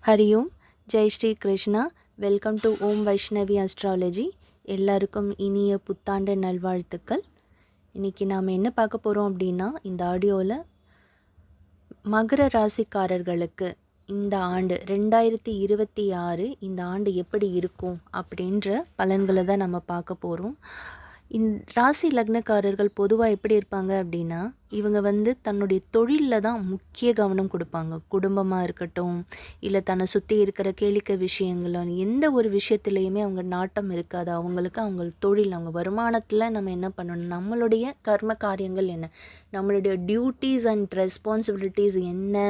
Hari Om. Jai Shri Krishna. Welcome to Om Vaishnavi astrology. எல்லாருக்கும் இனிய புத்தாண்டு நல்வாழ்த்துக்கள். இன்றைக்கி நாம் என்ன பார்க்க போகிறோம் அப்படின்னா, இந்த ஆடியோவில் மகர ராசிக்காரர்களுக்கு இந்த ஆண்டு 2026 இந்த ஆண்டு எப்படி இருக்கும் அப்படின்ற பலன்களை தான் நம்ம பார்க்க போகிறோம். ராசி லக்னக்காரர்கள் பொதுவாக எப்படி இருப்பாங்க அப்படின்னா, இவங்க தன்னுடைய தொழிலில் தான் முக்கிய கவனம் கொடுப்பாங்க. குடும்பமாக இருக்கட்டும், இல்லை தன்னை சுற்றி இருக்கிற கேளிக்கை விஷயங்களும், எந்த ஒரு விஷயத்துலையுமே அவங்க நாட்டம் இருக்காது. அவங்களுக்கு அவங்க தொழில், அவங்க வருமானத்தில் நம்ம என்ன பண்ணணும், நம்மளுடைய கர்ம காரியங்கள் என்ன, நம்மளுடைய டியூட்டிஸ் அண்ட் ரெஸ்பான்சிபிலிட்டிஸ் என்ன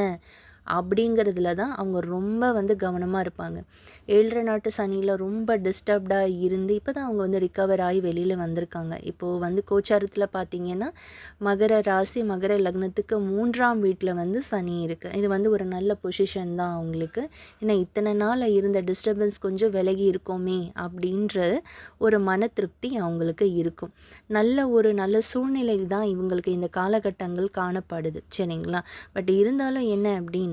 அப்படிங்கிறதுல தான் அவங்க ரொம்ப கவனமாக இருப்பாங்க. 7 நாட்டு சனியில் ரொம்ப டிஸ்டர்ப்டாக இருந்து இப்போ தான் அவங்க ரிகவர் ஆகி வெளியில் வந்திருக்காங்க. இப்போது கோச்சாரத்தில் பார்த்திங்கன்னா, மகர ராசி மகர லக்னத்துக்கு 3ஆம் வீட்டில் சனி இருக்குது. இது ஒரு நல்ல பொசிஷன் தான் அவங்களுக்கு. ஏன்னா இத்தனை நாள் இருந்த டிஸ்டர்பன்ஸ் கொஞ்சம் விலகி இருக்கோமே அப்படின்ற ஒரு மன திருப்தி அவங்களுக்கு இருக்கும். நல்ல சூழ்நிலை தான் இவங்களுக்கு இந்த காலகட்டங்கள் காணப்படுது, சரிங்களா? பட் இருந்தாலும் என்ன அப்படின்னா,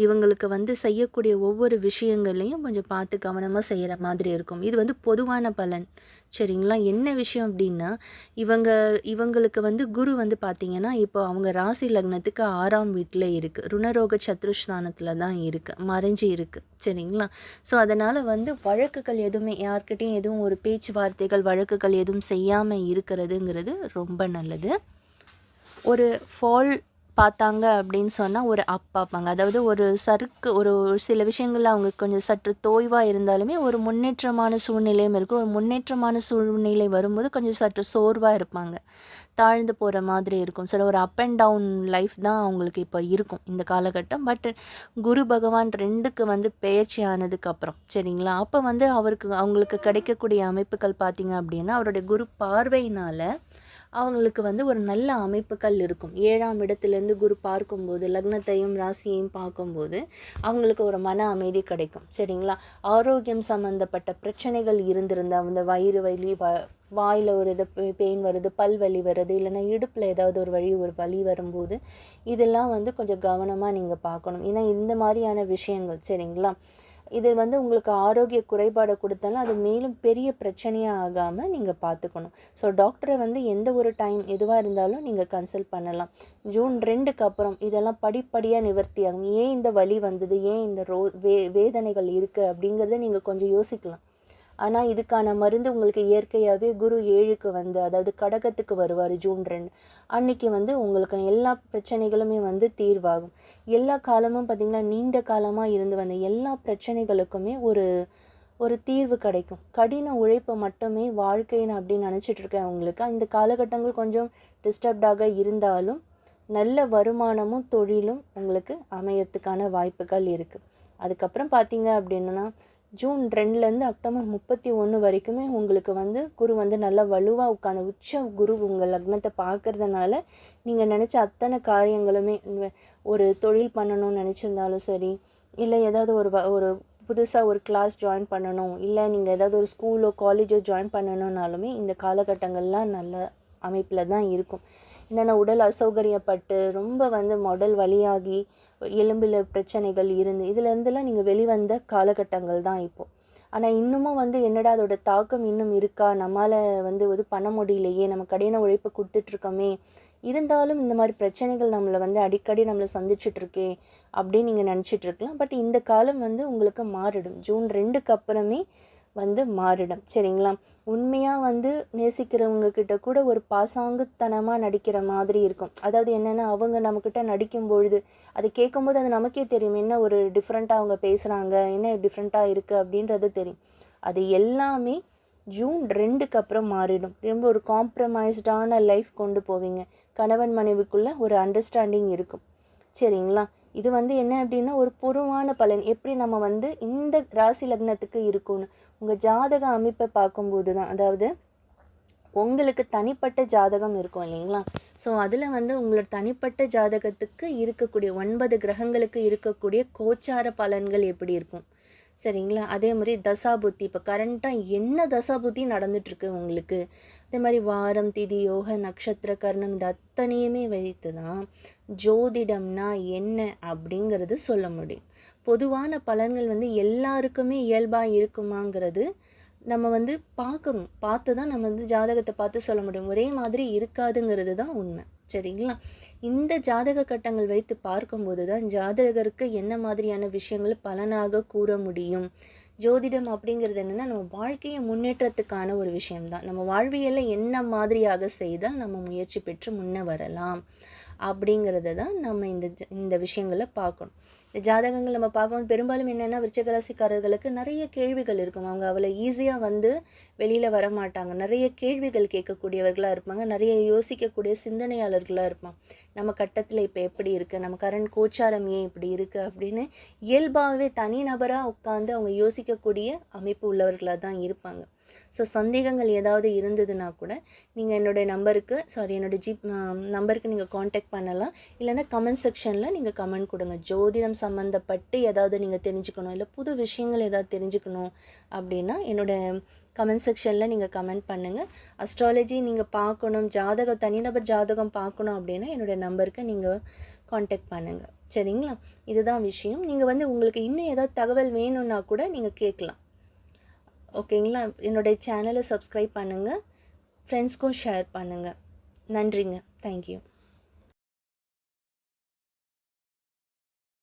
இவங்களுக்கு செய்யக்கூடிய ஒவ்வொரு விஷயங்களையும் கொஞ்சம் பார்த்து கவனமாக செய்கிற மாதிரி இருக்கும். இது பொதுவான பலன், சரிங்களா? என்ன விஷயம் அப்படின்னா, இவங்களுக்கு குரு பார்த்திங்கன்னா, இப்போ அவங்க ராசி லக்னத்துக்கு 6ஆம் வீட்டில் இருக்குது. ருணரோக சத்ருஸ்தானத்தில் தான் இருக்குது, மறைஞ்சி இருக்குது, சரிங்களா? ஸோ அதனால் வழக்குகள் எதுவுமே யார்கிட்டையும் எதுவும் ஒரு பேச்சுவார்த்தைகள் வழக்குகள் எதுவும் செய்யாமல் இருக்கிறதுங்கிறது ரொம்ப நல்லது. ஒரு ஃபால் பார்த்தாங்க அப்படின்னு சொன்னால் ஒரு அப் பார்ப்பாங்க. அதாவது ஒரு சில விஷயங்களில் அவங்க கொஞ்சம் சற்று தோய்வாக இருந்தாலுமே ஒரு முன்னேற்றமான சூழ்நிலையும் இருக்கும். ஒரு முன்னேற்றமான சூழ்நிலை வரும்போது கொஞ்சம் சற்று சோர்வாக இருப்பாங்க, தாழ்ந்து போகிற மாதிரி இருக்கும். ஒரு அப் அண்ட் டவுன் லைஃப் தான் அவங்களுக்கு இப்போ இருக்கும் இந்த காலகட்டம். பட் குரு பகவான் 2க்கு பெயர்ச்சி ஆனதுக்கப்புறம், சரிங்களா, அப்போ அவங்களுக்கு கிடைக்கக்கூடிய அமைப்புகள் பார்த்திங்க அப்படின்னா, அவருடைய குரு பார்வையினால் அவங்களுக்கு ஒரு நல்ல அமைப்புகள் இருக்கும். 7ஆம் இடத்துலேருந்து குரு பார்க்கும்போது, லக்னத்தையும் ராசியையும் பார்க்கும்போது அவங்களுக்கு ஒரு மன அமைதி கிடைக்கும், சரிங்களா? ஆரோக்கியம் சம்மந்தப்பட்ட பிரச்சனைகள் இருந்திருந்தால், அந்த வயிறு வலி, வாயில் ஒரு பெயின் வருது, பல் வலி வருது, இல்லைன்னா இடுப்பில் ஏதாவது ஒரு வலி வரும்போது இதெல்லாம் கொஞ்சம் கவனமாக நீங்கள் பார்க்கணும். ஏன்னா இந்த மாதிரியான விஷயங்கள், சரிங்களா, இது உங்களுக்கு ஆரோக்கிய குறைபாடை கொடுத்தாலும் அது மேலும் பெரிய பிரச்சனையாக ஆகாமல் நீங்கள் பார்த்துக்கணும். ஸோ டாக்டரை எந்த ஒரு டைம் எதுவாக இருந்தாலும் நீங்கள் கன்சல்ட் பண்ணலாம். ஜூன் 2க்கு அப்புறம் இதெல்லாம் படிப்படியாக நிவர்த்தி ஆகும். ஏன் இந்த வலி வந்தது, ஏன் இந்த வேதனைகள் இருக்குது அப்படிங்கிறத நீங்கள் கொஞ்சம் யோசிக்கலாம். ஆனால் இதுக்கான மருந்து உங்களுக்கு இயற்கையாகவே குரு 7க்கு அதாவது கடகத்துக்கு வருவார் ஜூன் 2 அன்னைக்கு உங்களுக்கு எல்லா பிரச்சனைகளுமே தீர்வாகும். எல்லா காலமும் பார்த்திங்கன்னா, நீண்ட காலமாக இருந்து வந்த எல்லா பிரச்சனைகளுக்குமே ஒரு தீர்வு கிடைக்கும். கடின உழைப்பை மட்டுமே வாழ்க்கைன்னு அப்படின்னு நினச்சிட்டு இருக்கேன். உங்களுக்கு இந்த காலகட்டங்கள் கொஞ்சம் டிஸ்டர்ப்டாக இருந்தாலும் நல்ல வருமானமும் தொழிலும் உங்களுக்கு அமையறதுக்கான வாய்ப்புகள் இருக்குது. அதுக்கப்புறம் பார்த்திங்க அப்படின்னா, ஜூன் 2லேருந்து அக்டோபர் 31 வரைக்குமே உங்களுக்கு குரு நல்லா வலுவாக உட்காந்து உச்ச குரு உங்கள் லக்னத்தை பார்க்கறதுனால நீங்கள் நினச்ச அத்தனை காரியங்களுமே, ஒரு தொழில் பண்ணணும்னு நினச்சிருந்தாலும் சரி, இல்லை ஏதாவது ஒரு புதுசாக ஒரு கிளாஸ் ஜாயின் பண்ணணும், இல்லை நீங்கள் ஏதாவது ஒரு ஸ்கூலோ காலேஜோ ஜாயின் பண்ணணுன்னாலுமே இந்த காலகட்டங்கள்லாம் நல்ல அமைப்பில் தான் இருக்கும். என்னென்ன உடல் அசௌகரியப்பட்டு ரொம்ப உடல் வலியாகி எலும்பில் பிரச்சனைகள் இருந்து இதுலேருந்துலாம் நீங்கள் வெளிவந்த காலகட்டங்கள் தான் இப்போது. ஆனால் இன்னமும் என்னடா அதோட தாக்கம் இன்னும் இருக்கா, நம்மளால் இது பண்ண முடியலையே, நம்ம கடின உழைப்பு கொடுத்துட்ருக்கோமே, இருந்தாலும் இந்த மாதிரி பிரச்சனைகள் நம்மளை அடிக்கடி நம்மளை சந்திச்சிட்ருக்கே அப்படின்னு நீங்கள் நினச்சிட்ருக்கலாம். பட் இந்த காலம் உங்களுக்கு மாறிடும். ஜூன் 2க்கு அப்புறமே மாறிடும், சரிங்களா? உண்மையாக நேசிக்கிறவங்க கிட்ட கூட ஒரு பாசாங்குத்தனமாக நடிக்கிற மாதிரி இருக்கும். அதாவது என்னென்னா, அவங்க நம்மக்கிட்ட நடிக்கும் பொழுது அது கேட்கும்போது அது நமக்கே தெரியும், என்ன ஒரு டிஃப்ரெண்ட்டாக அவங்க பேசுகிறாங்க, என்ன டிஃப்ரெண்ட்டாக இருக்குது அப்படின்றது தெரியும். அது எல்லாமே ஜூன் 2க்கு அப்புறம் மாறிடும். ரொம்ப ஒரு காம்ப்ரமைஸ்டான லைஃப் கொண்டு போவீங்க. கணவன் மனைவிக்குள்ளே ஒரு அண்டர்ஸ்டாண்டிங் இருக்கும், சரிங்களா? இது என்ன அப்படின்னா, ஒரு பொதுவான பலன். எப்படி நம்ம இந்த ராசி லக்னத்துக்கு இருக்கும்னு உங்கள் ஜாதக அமைப்பை பார்க்கும்போது தான், அதாவது உங்களுக்கு தனிப்பட்ட ஜாதகம் இருக்கும் இல்லைங்களா? ஸோ அதில் உங்களோட தனிப்பட்ட ஜாதகத்துக்கு இருக்கக்கூடிய 9 கிரகங்களுக்கு இருக்கக்கூடிய கோச்சார பலன்கள் எப்படி இருக்கும், சரிங்களா? அதே மாதிரி தசாபுத்தி, இப்போ கரண்ட்டாக என்ன தசாபுத்தி நடந்துகிட்ருக்கு உங்களுக்கு, அதே மாதிரி வாரம், திதி, யோக, நட்சத்திர, கர்ணம் இது அத்தனையுமே வைத்து தான் ஜோதிடம்னா என்ன அப்படிங்கிறது சொல்ல முடியும். பொதுவான பலன்கள் வந்து எல்லாருக்குமே இயல்பாக இருக்குமாங்கிறது நம்ம வந்து பார்க்கணும். பார்த்து தான் நம்ம வந்து ஜாதகத்தை பார்த்து சொல்ல முடியும். ஒரே மாதிரி இருக்காதுங்கிறது தான் உண்மை. சரிங்களா? இந்த ஜாதக கட்டங்கள் வைத்து பார்க்கும்போது தான் ஜாதகருக்கு என்ன மாதிரியான விஷயங்கள் பலனாக கூற முடியும். ஜோதிடம் அப்படிங்கிறது என்னென்னா நம்ம வாழ்க்கையை முன்னேற்றத்துக்கான ஒரு விஷயம்தான். நம்ம வாழ்வியலில் என்ன மாதிரியாக செய்தால் நம்ம முயற்சி பெற்று முன்ன வரலாம் அப்படிங்கிறத தான் நம்ம இந்த விஷயங்களை பார்க்கணும். இந்த ஜாதகங்கள் நம்ம பார்க்கும்போது பெரும்பாலும் என்னென்னா விருச்சிக ராசிக்காரர்களுக்கு நிறைய கேள்விகள் இருக்கும். அவங்க அவ்வளோ ஈஸியாக வந்து வெளியில் வர மாட்டாங்க. நிறைய கேள்விகள் கேட்கக்கூடியவர்களாக இருப்பாங்க. நிறைய யோசிக்கக்கூடிய சிந்தனையாளர்களாக இருப்பாங்க. நம்ம கட்டத்தில் இப்போ எப்படி இருக்குது, நம்ம கரண்ட் கோச்சாரம் ஏன் இப்படி இருக்குது அப்படின்னு இயல்பாகவே தனிநபராக உட்காந்து அவங்க யோசிக்கக்கூடிய அமைப்பு உள்ளவர்களாக தான் இருப்பாங்க. ஸோ சந்தேகங்கள் ஏதாவது இருந்ததுன்னா கூட நீங்கள் என்னுடைய நம்பருக்கு நீங்கள் காண்டாக்ட் பண்ணலாம். இல்லைன்னா கமெண்ட் செக்ஷனில் நீங்கள் கமெண்ட் கொடுங்க. ஜோதிடம் சம்மந்தப்பட்டு ஏதாவது நீங்கள் தெரிஞ்சுக்கணும், இல்லை புது விஷயங்கள் ஏதாவது தெரிஞ்சுக்கணும் அப்படின்னா என்னோடய கமெண்ட் செக்ஷனில் நீங்கள் கமெண்ட் பண்ணுங்கள். அஸ்ட்ராலஜி நீங்கள் பார்க்கணும், தனிநபர் ஜாதகம் பார்க்கணும் அப்படின்னா என்னுடைய நம்பருக்கு நீங்கள் காண்டாக்ட் பண்ணுங்கள். சரிங்களா? இதுதான் விஷயம். நீங்கள் வந்து உங்களுக்கு இன்னும் ஏதாவது தகவல் வேணும்னா கூட நீங்கள் கேட்கலாம். ஓகேங்களா? என்னுடைய சேனலை சப்ஸ்கிரைப் பண்ணுங்கள், ஃப்ரெண்ட்ஸ்க்கும் ஷேர் பண்ணுங்கள். நன்றிங்க. தேங்க்யூ.